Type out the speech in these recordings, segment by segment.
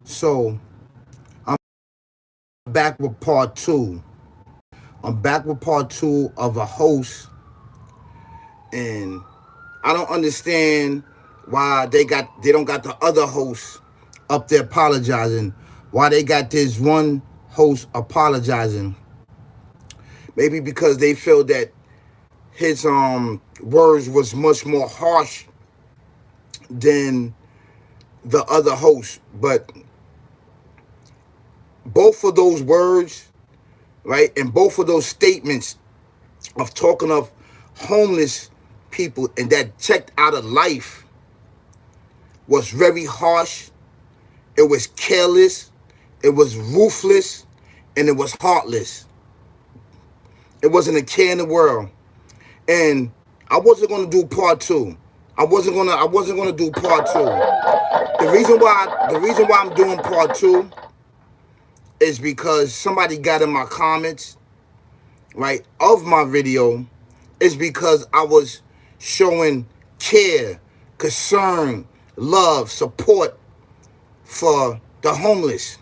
So I'm back with part two. I'm back with part two of a host, and I don't understand why they don't got the other hosts up there apologizing. Why they got this one host apologizing? Maybe because they feel that his words was much more harsh than the other host. But both of those words, right, and both of those statements of talking of homeless people and that checked out of life was very harsh. It was careless. It was ruthless, and it was heartless. It wasn't a care in the world. And I wasn't gonna do part two. I wasn't gonna do part two. The reason why I'm doing part two is because somebody got in my comments, right, of my video, is because I was showing care, concern, love, support for the homeless,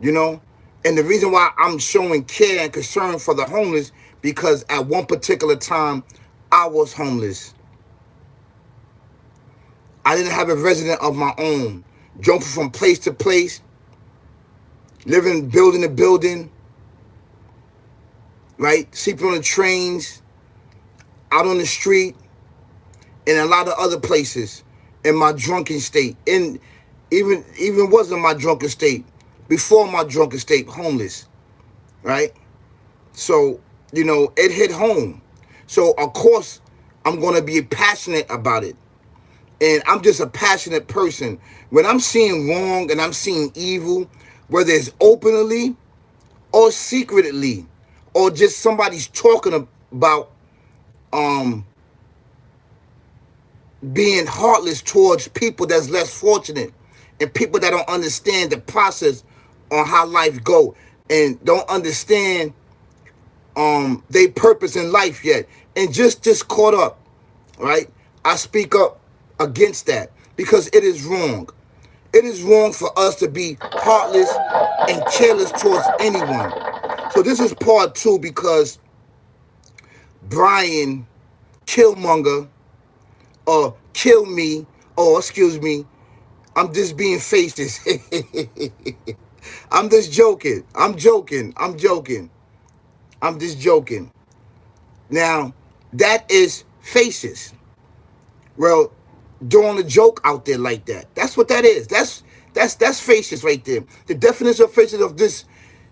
you know? And the reason why I'm showing care and concern for the homeless, because at one particular time, I was homeless. I didn't have a resident of my own. Jumping from place to place, living building to building, right? Sleeping on the trains, out on the street, and a lot of other places in my drunken state. And even wasn't my drunken state. Before my drunken state, homeless, right? So, it hit home. So, of course, I'm going to be passionate about it. And I'm just a passionate person. When I'm seeing wrong and I'm seeing evil, whether it's openly or secretly, or just somebody's talking about being heartless towards people that's less fortunate and people that don't understand the process on how life go and don't understand their purpose in life yet, and just caught up, right? I speak up against that because it is wrong. It is wrong for us to be heartless and careless towards anyone. So this is part two because Brian Killmonger, or Kill Me, or excuse me, I'm just being faceless. I'm just joking. I'm just joking. Now, that is faces. Well, doing a joke out there like that. That's what that is. That's faces right there. The definition of faces of this,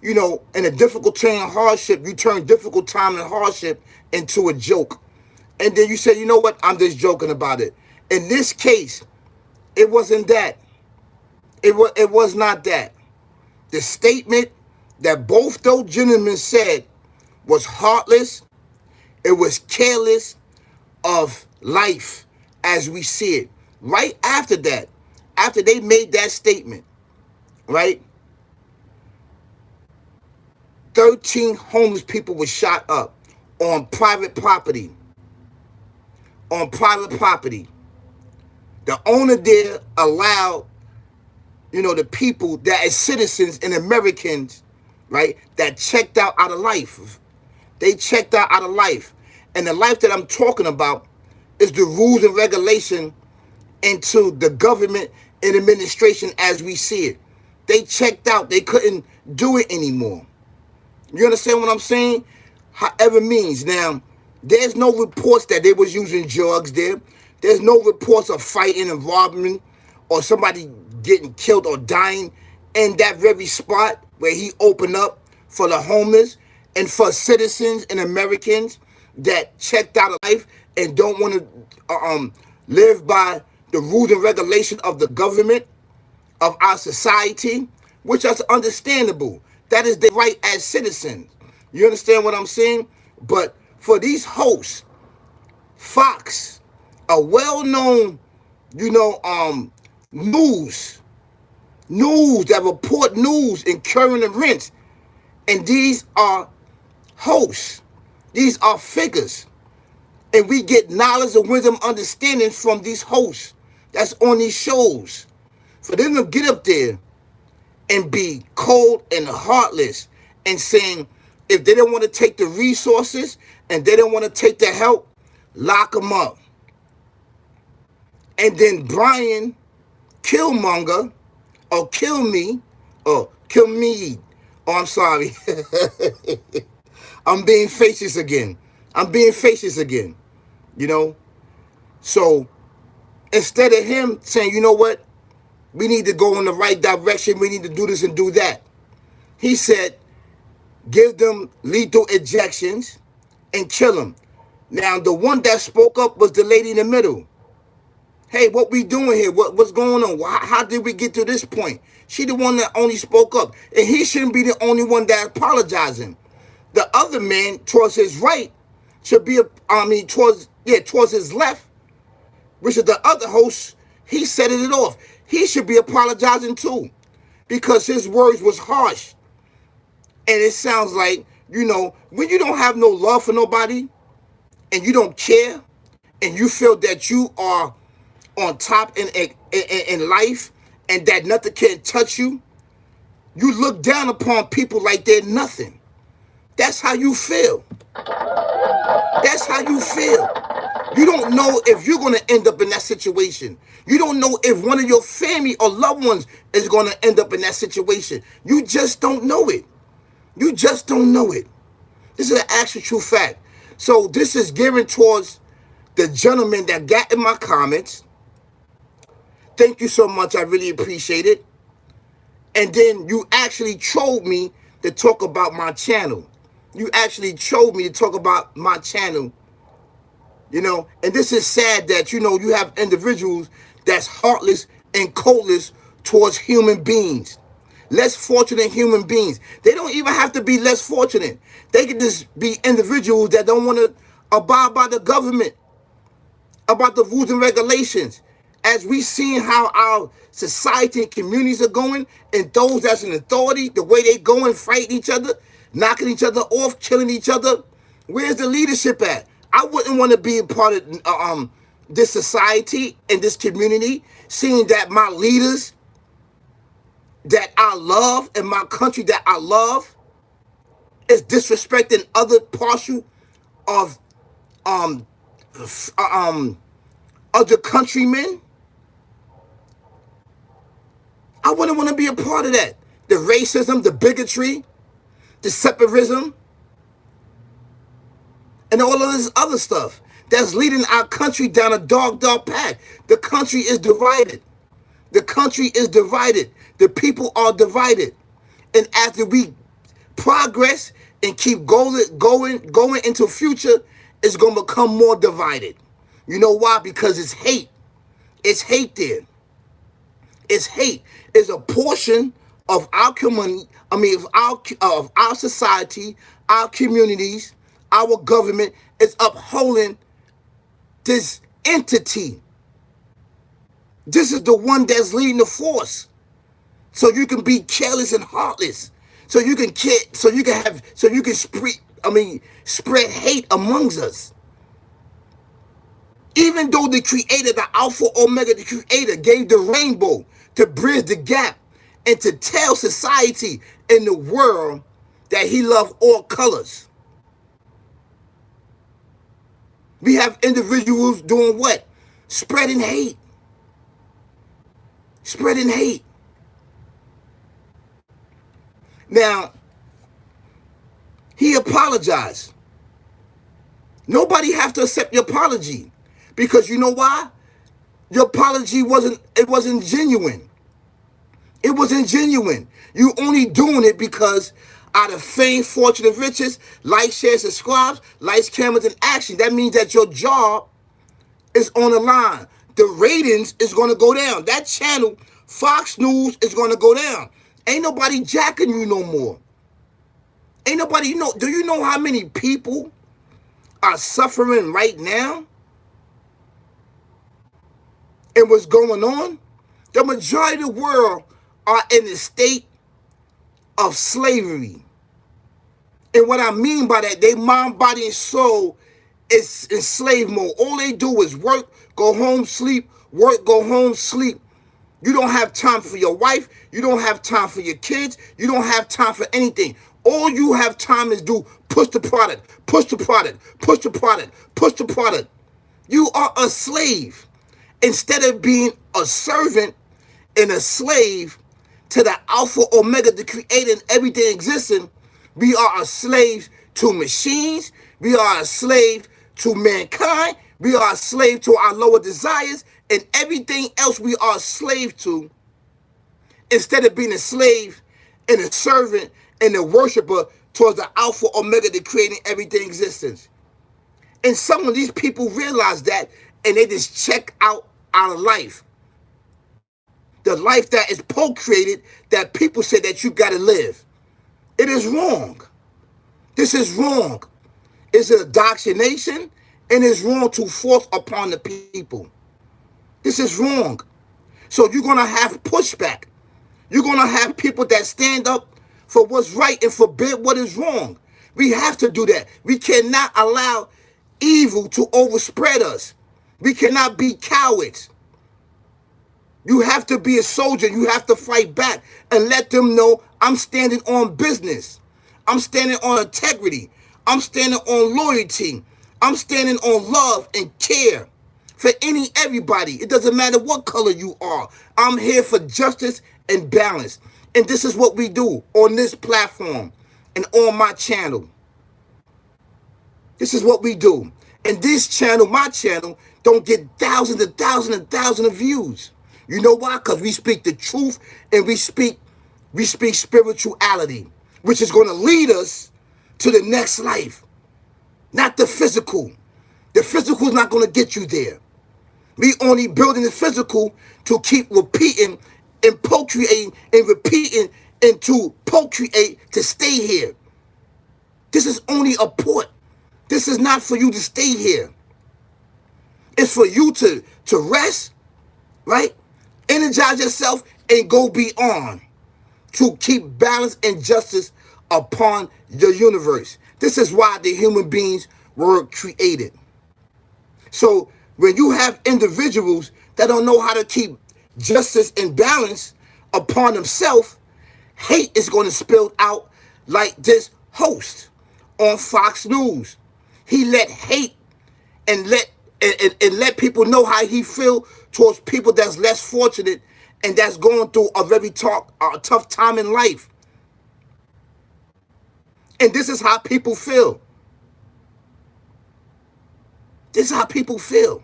in a difficult time and hardship, you turn difficult time and hardship into a joke. And then you say, you know what? I'm just joking about it. In this case, it wasn't that. It was not that. The statement that both those gentlemen said was heartless. It was careless of life as we see it. Right after that, after they made that statement, right? 13 homeless people were shot up on private property. On private property. The owner there allowed, the people that as citizens and Americans, right, that checked out of life. They checked out of life. And the life that I'm talking about is the rules and regulation into the government and administration as we see it. They checked out. They couldn't do it anymore. You understand what I'm saying? However means. Now, there's no reports that they was using drugs there. There's no reports of fighting and robbing or somebody getting killed or dying in that very spot where he opened up for the homeless and for citizens and Americans that checked out of life and don't want to live by the rules and regulation of the government, of our society, which is understandable. That is their right as citizens. You understand what I'm saying? But for these hosts, Fox, a well-known, news that report news and current events, and these are hosts. These are figures. And we get knowledge and wisdom understanding from these hosts that's on these shows. For them to get up there and be cold and heartless and saying if they don't want to take the resources and they don't want to take the help, lock them up. And then Brian Killmonger, or Kill Me, or Kill Me, oh, I'm sorry. I'm being faceless again. You know? So instead of him saying, you know what, we need to go in the right direction, we need to do this and do that, he said, give them lethal injections and kill them. Now, the one that spoke up was the lady in the middle. Hey, what we doing here? What's going on? How did we get to this point? She the one that only spoke up. And he shouldn't be the only one that apologizing. The other man towards his right should be, towards his left, which is the other host, he set it off. He should be apologizing too, because his words was harsh. And it sounds like, when you don't have no love for nobody and you don't care and you feel that you are on top in life and that nothing can touch you, you look down upon people like they're nothing. That's how you feel. That's how you feel. You don't know if you're going to end up in that situation. You don't know if one of your family or loved ones is going to end up in that situation. You just don't know it. You just don't know it. This is an actual true fact. So this is given towards the gentleman that got in my comments. Thank you so much. I really appreciate it. And then you actually trolled me to talk about my channel. You actually trolled me to talk about my channel. And this is sad that, you have individuals that's heartless and coldless towards human beings. Less fortunate human beings. They don't even have to be less fortunate. They can just be individuals that don't want to abide by the government, about the rules and regulations. As we seen how our society and communities are going, and those that's in authority, the way they go and fight each other, knocking each other off, killing each other, where's the leadership at? I wouldn't want to be a part of this society and this community, seeing that my leaders that I love and my country that I love is disrespecting other partial of other countrymen. I wouldn't want to be a part of that. The racism, the bigotry, the separatism, and all of this other stuff that's leading our country down a dark, dark path. The country is divided. The country is divided. The people are divided. And after we progress and keep going into future, it's going to become more divided. You know why? Because it's hate. It's hate there. It's hate. It's a portion of our community, of our society, our communities, our government is upholding this entity. This is the one that's leading the force. So you can be careless and heartless. So you can spread hate amongst us. Even though the creator, the Alpha Omega, the creator gave the rainbow to bridge the gap and to tell society in the world that he loved all colors. We have individuals doing what? Spreading hate. Spreading hate. Now, he apologized. Nobody have to accept your apology. Because you know why? Your apology wasn't genuine. It wasn't genuine. You only doing it because out of fame, fortune, and riches, like, share, subscribe, lights, cameras, and action. That means that your job is on the line. The ratings is going to go down. That channel, Fox News, is going to go down. Ain't nobody jacking you no more. Ain't nobody, do you know how many people are suffering right now? And what's going on? The majority of the world are in a state of slavery. And what I mean by that, they mind, body, and soul is in slave mode. All they do is work, go home, sleep, work, go home, sleep. You don't have time for your wife. You don't have time for your kids. You don't have time for anything. All you have time is do push the product, push the product, push the product, push the product. You are a slave. Instead of being a servant and a slave to the Alpha Omega, the creator and everything existing, we are a slave to machines. We are a slave to mankind. We are a slave to our lower desires and everything else we are a slave to, instead of being a slave and a servant and a worshiper towards the Alpha Omega, the creating everything existence. And some of these people realize that and they just check out of life. The life that is procreated that people say that you got to live. It is wrong. This is wrong. It's an indoctrination and it's wrong to force upon the people. This is wrong. So you're going to have pushback. You're going to have people that stand up for what's right and forbid what is wrong. We have to do that. We cannot allow evil to overspread us. We cannot be cowards. You have to be a soldier. You have to fight back and let them know I'm standing on business. I'm standing on integrity. I'm standing on loyalty. I'm standing on love and care for everybody. It doesn't matter what color you are. I'm here for justice and balance. And this is what we do on this platform and on my channel. This is what we do. And this channel, my channel, don't get thousands and thousands and thousands of views. You know why? Because we speak the truth and we speak spirituality, which is going to lead us to the next life, not the physical. The physical is not going to get you there. We only building the physical to keep repeating and procreating and repeating and to procreate to stay here. This is only a port. This is not for you to stay here. It's for you to rest, right? Energize yourself and go beyond to keep balance and justice upon the universe. This is why the human beings were created. So when you have individuals that don't know how to keep justice and balance upon themselves, hate is going to spill out like this host on Fox News. He let hate and let people know how he feel towards people that's less fortunate and that's going through a very tough time in life. And this is how people feel. This is how people feel.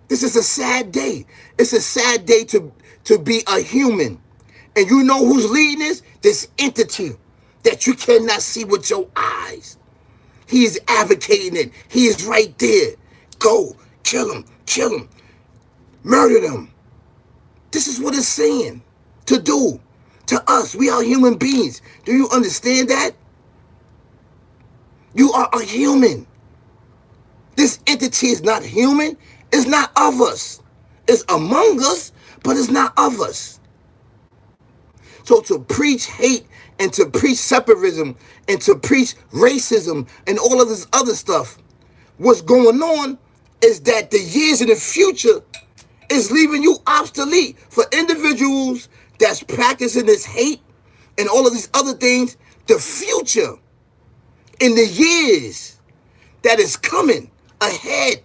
This is a sad day. It's a sad day to be a human. And you know who's leading this? This entity that you cannot see with your eyes. He is advocating it. He is right there. Go, kill him, murder them. This is what it's saying to do to us. We are human beings. Do you understand that? You are a human. This entity is not human. It's not of us. It's among us, but it's not of us. So to preach hate and to preach separatism and to preach racism and all of this other stuff, what's going on is that the years in the future is leaving you obsolete for individuals that's practicing this hate and all of these other things. The future in the years that is coming ahead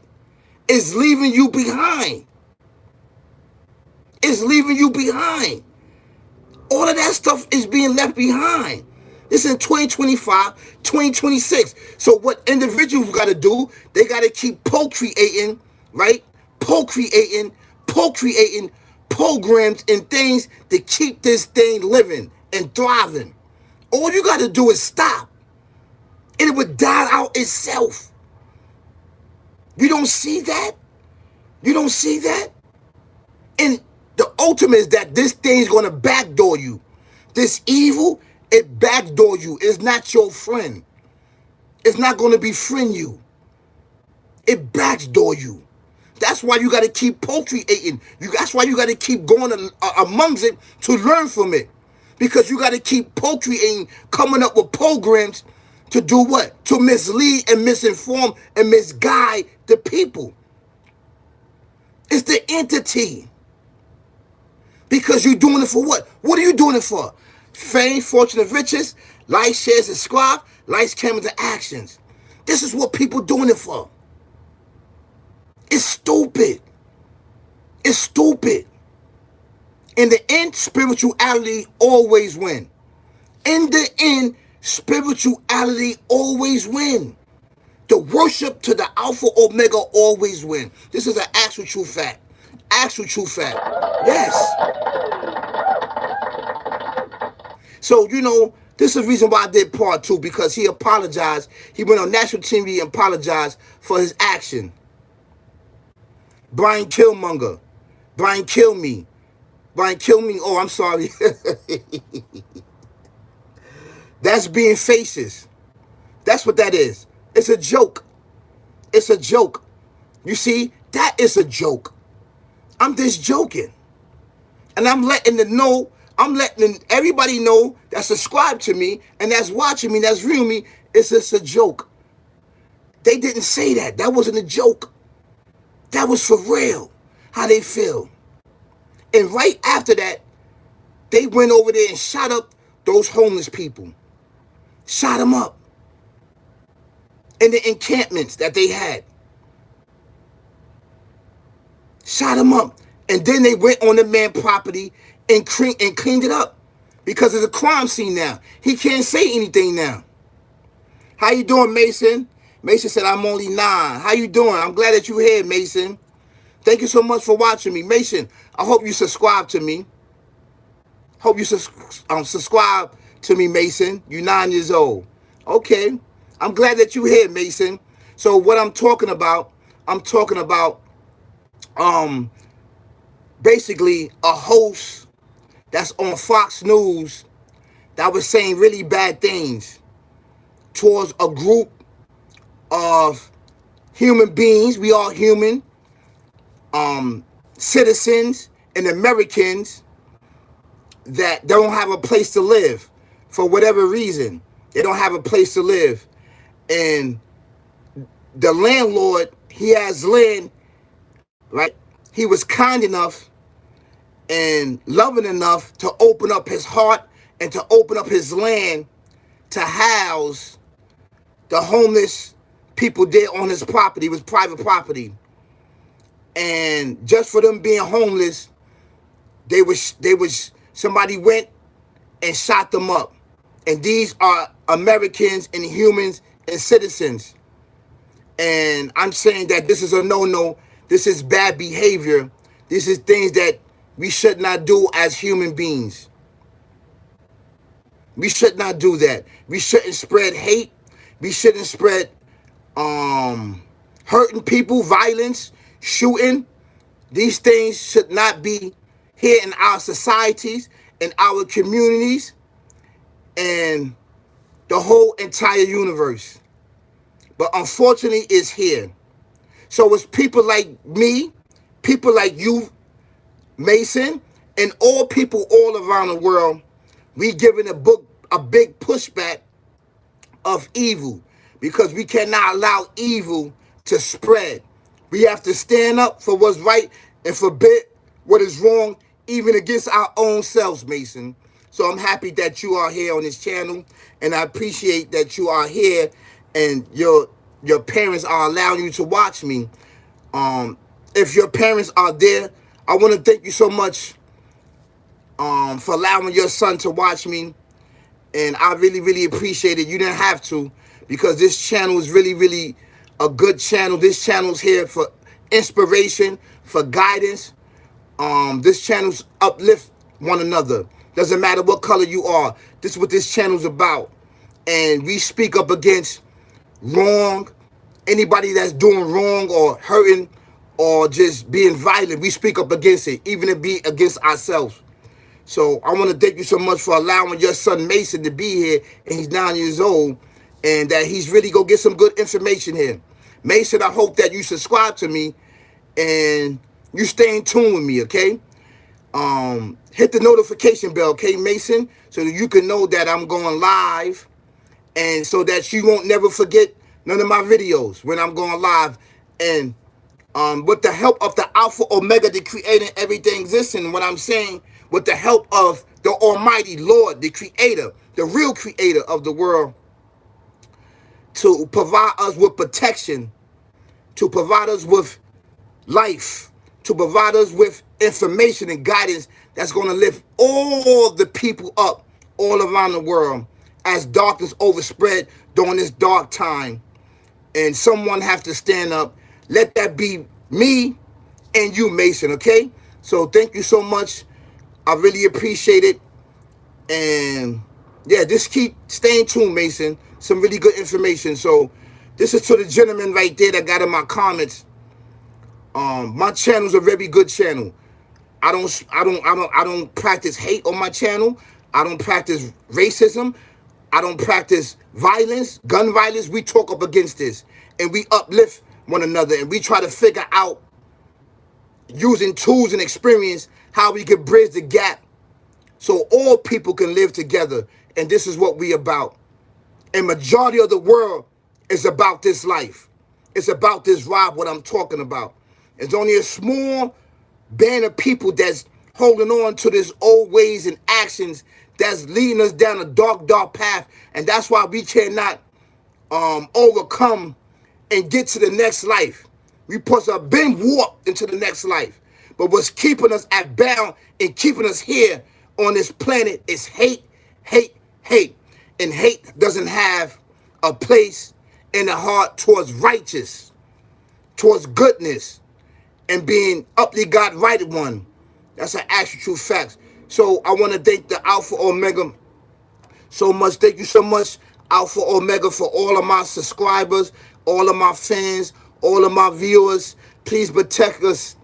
is leaving you behind. It's leaving you behind. All of that stuff is being left behind. This is in 2025, 2026. So what individuals got to do, they got to keep procreating, right? Procreating programs and things to keep this thing living and thriving. All you got to do is stop. And it would die out itself. You don't see that? You don't see that? And the ultimate is that this thing's going to backdoor you. This evil, it backdoor you. It's not your friend. It's not going to befriend you. It backdoor you. That's why you got to keep procreating. That's why you got to keep going amongst it to learn from it. Because you got to keep procreating, coming up with programs to do what? To mislead and misinform and misguide the people. It's the entity. Because you're doing it for what? What are you doing it for? Fame, fortune, and riches, likes, shares, and subscribe, likes, cameras, and actions. This is what people doing it for. It's stupid. It's stupid. In the end, spirituality always win. In the end, spirituality always win. The worship to the Alpha Omega always win. This is an actual true fact. Actual true fact. Yes. So, this is the reason why I did part 2, because he apologized. He went on national TV and apologized for his action. Brian Killmonger. Brian Kill Me. Brian Kill Me. Oh, I'm sorry. That's being faces. That's what that is. It's a joke. It's a joke. You see, that is a joke. I'm just joking. And I'm letting everybody know that's subscribed to me and that's watching me, that's viewing me, it's just a joke. They didn't say that. That wasn't a joke. That was for real, how they feel. And right after that, they went over there and shot up those homeless people. Shot them up. In the encampments that they had. Shot them up. And then they went on the man's property and cleaned it up. Because it's a crime scene now. He can't say anything now. How you doing, Mason? Mason said, I'm only 9. How you doing? I'm glad that you're here, Mason. Thank you so much for watching me. Mason, I hope you subscribe to me. Hope you subscribe to me, Mason. You're 9 years old. Okay. I'm glad that you're here, Mason. So what I'm talking about basically a host that's on Fox News that was saying really bad things towards a group of human beings. We are human, citizens and Americans that don't have a place to live for whatever reason. They don't have a place to live. And the landlord, he has land, right? He was kind enough and loving enough to open up his heart and to open up his land to house the homeless people there on his property. It was private property. And just for them being homeless, somebody went and shot them up. And these are Americans and humans and citizens. And I'm saying that this is a no-no. This is bad behavior. This is things that we should not do as human beings. We should not do that. We shouldn't spread hate. We shouldn't spread hurting people, violence, shooting. These things should not be here in our societies, in our communities, and the whole entire universe. But unfortunately, it's here. So it's people like me, people like you, Mason, and all people all around the world. We giving a big pushback of evil, because we cannot allow evil to spread. We have to stand up for what's right and forbid what is wrong, even against our own selves, Mason. So I'm happy that you are here on this channel, and I appreciate that you are here and your parents are allowing you to watch me. If your parents are there, I want to thank you so much for allowing your son to watch me. And I really, really appreciate it. You didn't have to, because this channel is really, really a good channel. This channel's here for inspiration, for guidance. This channel's uplift one another. Doesn't matter what color you are. This is what this channel's about. And we speak up against wrong. Anybody that's doing wrong or hurting or just being violent, we speak up against it, even if it be against ourselves. So I want to thank you so much for allowing your son Mason to be here, and he's 9 years old, and that he's really going to get some good information here. Mason, I hope that you subscribe to me and you stay in tune with me, okay? Hit the notification bell, okay, Mason, so that you can know that I'm going live, and so that you won't never forget none of my videos when I'm going live. And with the help of the Alpha Omega, the creator, everything existing. What I'm saying, with the help of the Almighty Lord, the creator, the real creator of the world, to provide us with protection, to provide us with life, to provide us with information and guidance that's going to lift all the people up all around the world as darkness overspread during this dark time. And someone have to stand up. Let that be me and you, Mason, okay? So thank you so much. I really appreciate it. And yeah, just keep staying tuned, Mason. Some really good information. So this is to the gentleman right there that got in my comments. My channel's a very good channel. I don't practice hate on my channel. I don't practice racism. I don't practice violence, gun violence. We talk up against this and we uplift one another and we try to figure out, using tools and experience, how we can bridge the gap so all people can live together. And this is what we about. And majority of the world is about this life. It's about this ride, what I'm talking about. It's only a small band of people that's holding on to this old ways and actions that's leading us down a dark, dark path. And that's why we cannot overcome and get to the next life. We supposed to have been warped into the next life. But what's keeping us at bound and keeping us here on this planet is hate, hate, hate. And hate doesn't have a place in the heart towards righteous, towards goodness, and being up the God righted one. That's an actual true fact. So I want to thank the Alpha Omega so much. Thank you so much, Alpha Omega, for all of my subscribers, all of my fans, all of my viewers. Please protect us.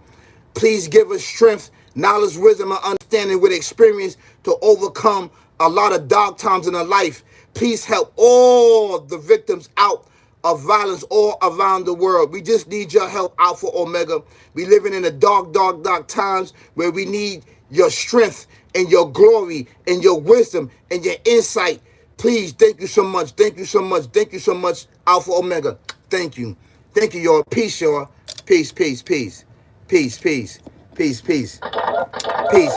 Please give us strength, knowledge, wisdom, and understanding with experience to overcome a lot of dark times in our life. Please help all the victims out of violence all around the world. We just need your help, Alpha Omega. We living in the dark, dark, dark times where we need your strength and your glory and your wisdom and your insight. Please, thank you so much. Thank you so much. Thank you so much, Alpha Omega. Thank you. Thank you, y'all. Peace, y'all. Peace, peace, peace. Peace, peace. Peace, peace. Peace.